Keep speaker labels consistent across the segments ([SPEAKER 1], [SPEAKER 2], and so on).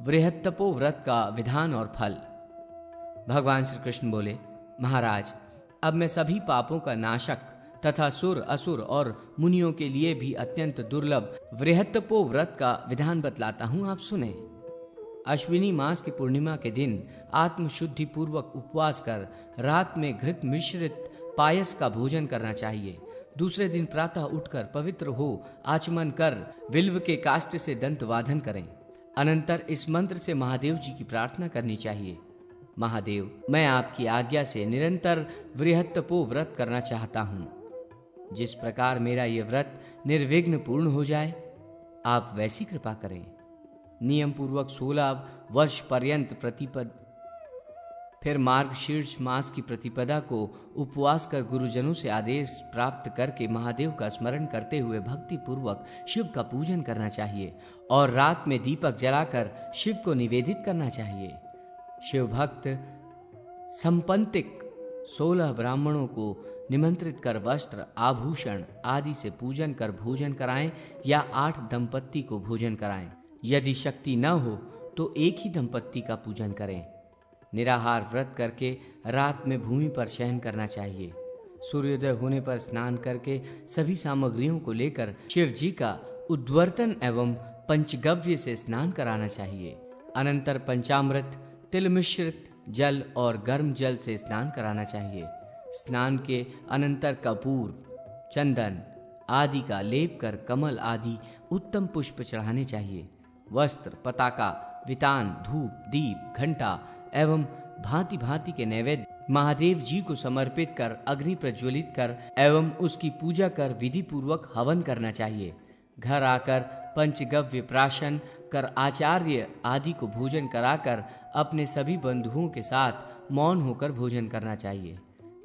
[SPEAKER 1] वृहत्तपो व्रत का विधान और फल। भगवान श्री कृष्ण बोले, महाराज, अब मैं सभी पापों का नाशक तथा सुर, असुर और मुनियों के लिए भी अत्यंत दुर्लभ वृहत्तपो व्रत का विधान बतलाता हूं, आप सुने। अश्विनी मास की पूर्णिमा के दिन आत्मशुद्धि पूर्वक उपवास कर रात में घृत मिश्रित पायस का भोजन करना चाहिए। दूसरे दिन प्रातः उठकर पवित्र हो आचमन कर बिल्व के काष्ठ से दंत वादन करें। अनंतर इस मंत्र से महादेव जी की प्रार्थना करनी चाहिए। महादेव, मैं आपकी आज्ञा से निरंतर वृहत्तपो व्रत करना चाहता हूँ। जिस प्रकार मेरा ये व्रत निर्विघ्न पूर्ण हो जाए, आप वैसी कृपा करें। नियम पूर्वक 16 वर्ष पर्यंत प्रतिपद, फिर मार्गशीर्ष मास की प्रतिपदा को उपवास कर गुरुजनों से आदेश प्राप्त करके महादेव का स्मरण करते हुए भक्ति पूर्वक शिव का पूजन करना चाहिए और रात में दीपक जलाकर शिव को निवेदित करना चाहिए। शिव भक्त संपंतिक 16 ब्राह्मणों को निमंत्रित कर वस्त्र, आभूषण आदि से पूजन कर भोजन कराएं या 8 दंपत्ति को भोजन कराएं। यदि शक्ति न हो तो एक ही दंपत्ति का पूजन करें। निराहार व्रत करके रात में भूमि पर शयन करना चाहिए। सूर्योदय होने पर स्नान करके सभी सामग्रियों को लेकर शिव जी का उद्वर्तन एवं पंचगव्य से स्नान कराना चाहिए। अनंतर पंचामृत, तिल मिश्रित जल और गर्म जल से स्नान कराना चाहिए। स्नान के अनंतर कपूर, चंदन आदि का लेप कर कमल आदि उत्तम पुष्प चढ़ाने चाहिए। वस्त्र, पताका, वितान, धूप, दीप, घंटा एवं भांति भांति के नैवेद्य महादेव जी को समर्पित कर अग्नि प्रज्वलित कर एवं उसकी पूजा कर विधि पूर्वक हवन करना चाहिए। घर आकर पंचगव्य प्राशन कर आचार्य आदि को भोजन कराकर अपने सभी बंधुओं के साथ मौन होकर भोजन करना चाहिए।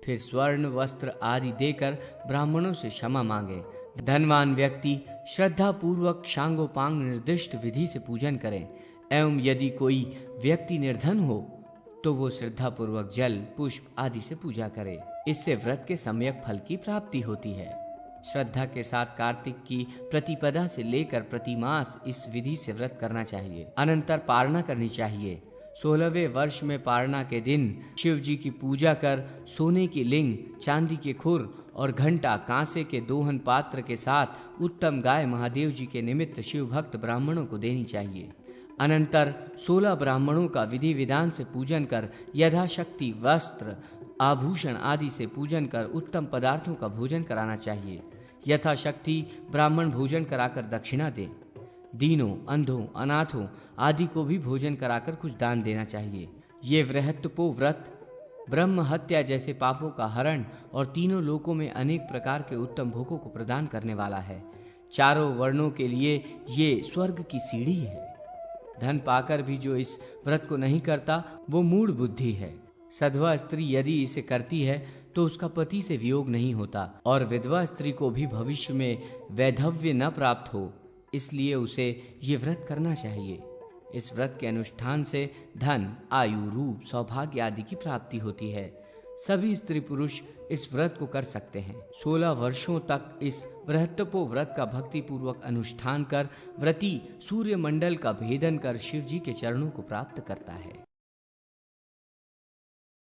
[SPEAKER 1] फिर स्वर्ण वस्त्र आदि देकर ब्राह्मणों से क्षमा मांगे। धनवान व्यक्ति श्रद्धा पूर्वक शांगोपांग निर्दिष्ट विधि से पूजन करें एवं यदि कोई व्यक्ति निर्धन हो तो वो श्रद्धा पूर्वक जल, पुष्प आदि से पूजा करे। इससे व्रत के सम्यक फल की प्राप्ति होती है। श्रद्धा के साथ कार्तिक की प्रतिपदा से लेकर प्रतिमास इस विधि से व्रत करना चाहिए। अनंतर पारणा करनी चाहिए। 16वें वर्ष में पारणा के दिन शिव जी की पूजा कर सोने की लिंग, चांदी के खुर और घंटा, कांसे के दोहन पात्र के साथ उत्तम गाय महादेव जी के निमित्त शिव भक्त ब्राह्मणों को देनी चाहिए। अनंतर 16 ब्राह्मणों का विधि विधान से पूजन कर यथाशक्ति वस्त्र, आभूषण आदि से पूजन कर उत्तम पदार्थों का भोजन कराना चाहिए। यथाशक्ति ब्राह्मण भोजन कराकर दक्षिणा दे। दीनों, अंधों, अनाथों आदि को भी भोजन कराकर कुछ दान देना चाहिए। ये वृहत्तपो व्रत ब्रह्म हत्या जैसे पापों का हरण और तीनों लोकों में अनेक प्रकार के उत्तम भोगों को प्रदान करने वाला है। चारों वर्णों के लिए ये स्वर्ग की सीढ़ी है। धन पाकर भी जो इस व्रत को नहीं करता वो मूढ़ बुद्धि है। सधवा स्त्री यदि इसे करती है तो उसका पति से वियोग नहीं होता और विधवा स्त्री को भी भविष्य में वैधव्य न प्राप्त हो, इसलिए उसे ये व्रत करना चाहिए। इस व्रत के अनुष्ठान से धन, आयु, रूप, सौभाग्य आदि की प्राप्ति होती है। सभी स्त्री पुरुष इस व्रत को कर सकते हैं। 16 वर्षों तक इस वृहत्तपो व्रत का भक्ति पूर्वक अनुष्ठान कर व्रती सूर्य मंडल का भेदन कर शिव जी के चरणों को प्राप्त करता है।